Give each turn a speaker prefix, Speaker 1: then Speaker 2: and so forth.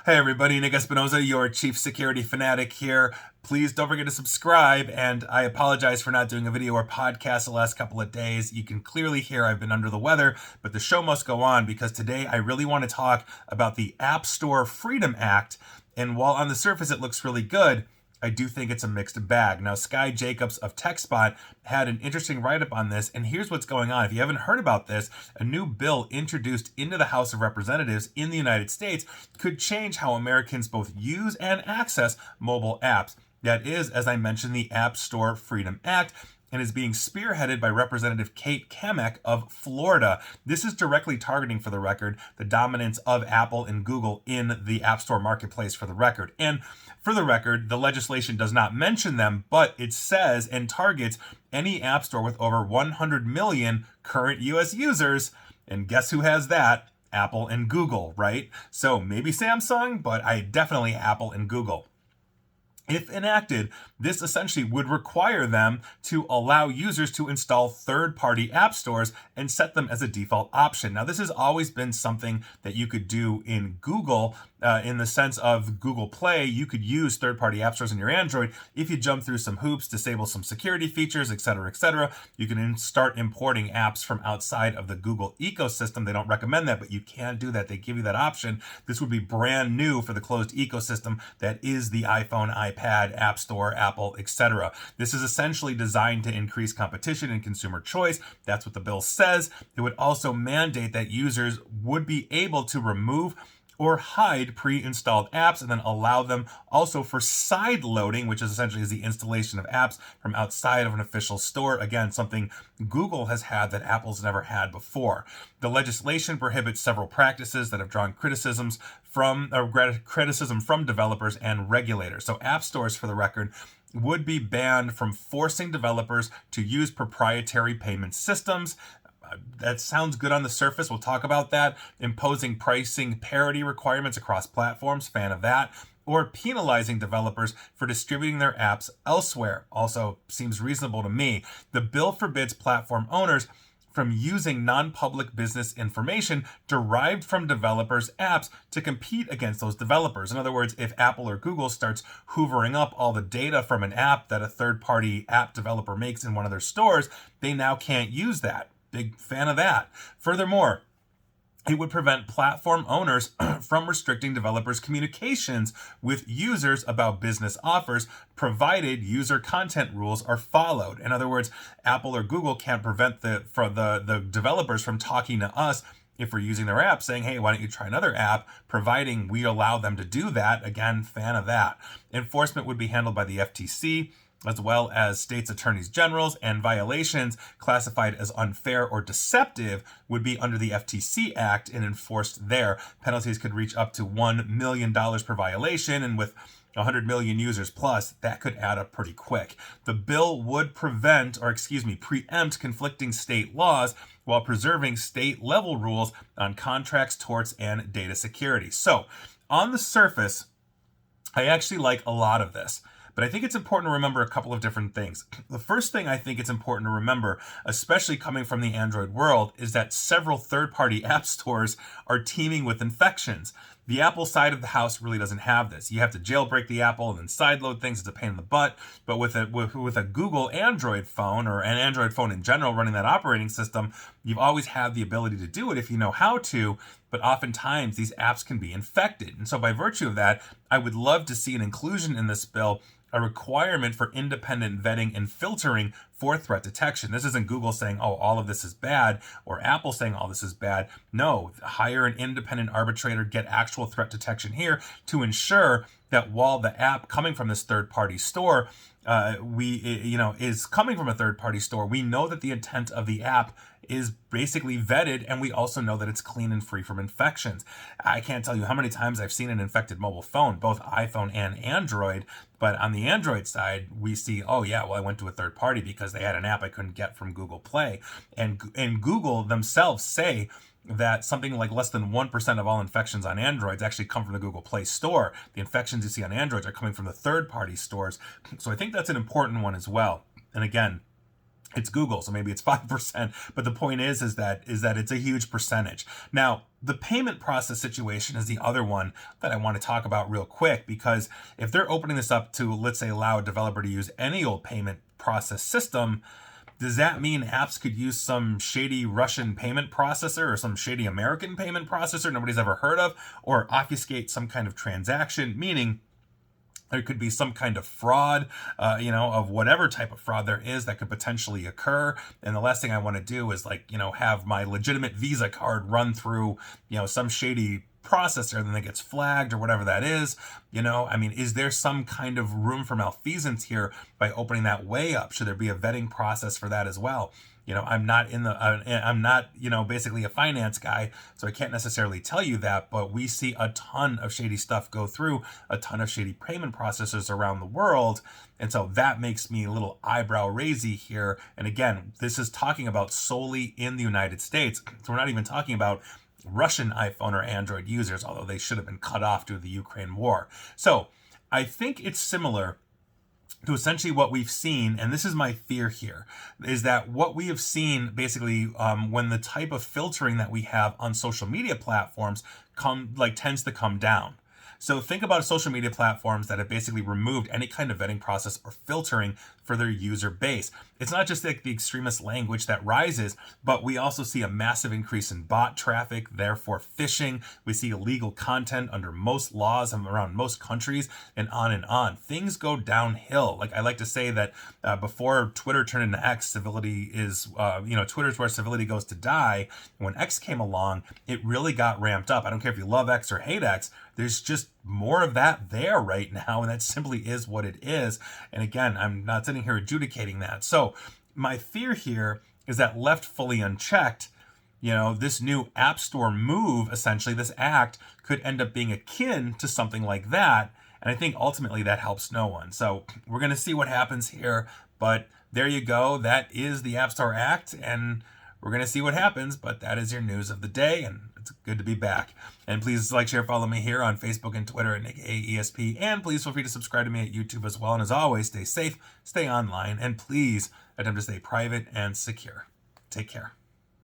Speaker 1: Hey everybody, Nick Espinoza, your chief security fanatic here. Please don't forget to subscribe, and I apologize for not doing a video or podcast the last couple of days. You can clearly hear I've been under the weather, but the show must go on because today I really want to talk about the App Store Freedom Act, and while on the surface it looks really good, I do think it's a mixed bag. Now, Sky Jacobs of TechSpot had an interesting write-up on this, and here's what's going on. If you haven't heard about this, a new bill introduced into the House of Representatives in the United States could change how Americans both use and access mobile apps. That is, as I mentioned, the App Store Freedom Act, and is being spearheaded by Representative Kate Kamek of Florida. This is directly targeting, for the record, the dominance of Apple and Google in the App Store marketplace, for the record. And for the record, the legislation does not mention them, but it says and targets any App Store with over 100 million current US users. And guess who has that? Apple and Google, right? So maybe Samsung, but definitely Apple and Google. If enacted, this essentially would require them to allow users to install third-party app stores and set them as a default option. Now, this has always been something that you could do in Google, in the sense of Google Play. You could use third-party app stores in your Android if you jump through some hoops, disable some security features, etc., etc. You can start importing apps from outside of the Google ecosystem. They don't recommend that, but you can do that. They give you that option. This would be brand new for the closed ecosystem that is the iPhone, iPad, App Store, Apple, etc. This is essentially designed to increase competition and consumer choice. That's what the bill says. It would also mandate that users would be able to remove or hide pre-installed apps and then allow them also for side loading, which is essentially the installation of apps from outside of an official store. Again, something Google has had that Apple's never had before. The legislation prohibits several practices that have drawn criticism from developers and regulators. So app stores, for the record, would be banned from forcing developers to use proprietary payment systems. That sounds good on the surface. We'll talk about that. Imposing pricing parity requirements across platforms, fan of that. Or penalizing developers for distributing their apps elsewhere. Also seems reasonable to me. The bill forbids platform owners from using non-public business information derived from developers' apps to compete against those developers. In other words, if Apple or Google starts hoovering up all the data from an app that a third-party app developer makes in one of their stores, they now can't use that. Big fan of that. Furthermore, it would prevent platform owners from restricting developers' communications with users about business offers, provided user content rules are followed. In other words, Apple or Google can't prevent the developers from talking to us if we're using their app, saying, hey, why don't you try another app, providing we allow them to do that. Again, fan of that. Enforcement would be handled by the FTC, as well as states' attorneys generals, and violations classified as unfair or deceptive would be under the FTC Act and enforced there. Penalties could reach up to $1 million per violation, and with 100 million users plus, that could add up pretty quick. The bill would preempt conflicting state laws while preserving state-level rules on contracts, torts, and data security. So, on the surface, I actually like a lot of this. But I think it's important to remember a couple of different things. The first thing I think it's important to remember, especially coming from the Android world, is that several third-party app stores are teeming with infections. The Apple side of the house really doesn't have this. You have to jailbreak the Apple and then sideload things. It's a pain in the butt. But with a Google Android phone, or an Android phone in general running that operating system, you've always had the ability to do it if you know how to. But oftentimes these apps can be infected. And so by virtue of that, I would love to see an inclusion in this bill, a requirement for independent vetting and filtering for threat detection. This isn't Google saying, oh, all of this is bad, or Apple saying all this is bad. No, hire an independent arbitrator, get actual threat detection here to ensure that while the app coming from this third-party store is coming from a third-party store, we know that the intent of the app is basically vetted, and we also know that it's clean and free from infections. I can't tell you how many times I've seen an infected mobile phone, both iPhone and Android, but on the Android side, we see, oh yeah, well, I went to a third party because they had an app I couldn't get from Google Play. And Google themselves say that something like less than 1% of all infections on Androids actually come from the Google Play Store. The infections you see on Androids are coming from the third-party stores. So I think that's an important one as well. And again, It's Google, so maybe it's 5%, but the point is that it's a huge percentage. Now, the payment process situation is the other one that I want to talk about real quick, because if they're opening this up to, let's say, allow a developer to use any old payment process system, does that mean apps could use some shady Russian payment processor or some shady American payment processor nobody's ever heard of, or obfuscate some kind of transaction, meaning there could be some kind of fraud, of whatever type of fraud there is that could potentially occur. And the last thing I want to do is have my legitimate Visa card run through, some shady processor and then it gets flagged or whatever that is. Is there some kind of room for malfeasance here by opening that way up? Should there be a vetting process for that as well? I'm not basically a finance guy, so I can't necessarily tell you that, but we see a ton of shady stuff go through, a ton of shady payment processors around the world. And so that makes me a little eyebrow raisy here. And again, this is talking about solely in the United States. So we're not even talking about Russian iPhone or Android users, although they should have been cut off due to the Ukraine war. So I think it's similar to essentially what we've seen, and this is my fear here, is that what we have seen basically when the type of filtering that we have on social media platforms tends to come down. So think about social media platforms that have basically removed any kind of vetting process or filtering for their user base. It's not just like the extremist language that rises, but we also see a massive increase in bot traffic, therefore phishing. We see illegal content under most laws around most countries, and on and on. Things go downhill. Like I like to say that before Twitter turned into X, civility is, Twitter's where civility goes to die. When X came along, it really got ramped up. I don't care if you love X or hate X, there's just more of that there right now, and that simply is what it is. And again, I'm not sitting here adjudicating that. So my fear here is that left fully unchecked, this new App Store move, essentially this act, could end up being akin to something like that. And I think ultimately that helps no one. So we're going to see what happens here. But there you go. That is the App Store Act, and we're going to see what happens. But that is your news of the day, and it's good to be back. And please like, share, follow me here on Facebook and Twitter at NickAESP. And please feel free to subscribe to me at YouTube as well. And as always, stay safe, stay online, and please attempt to stay private and secure. Take care.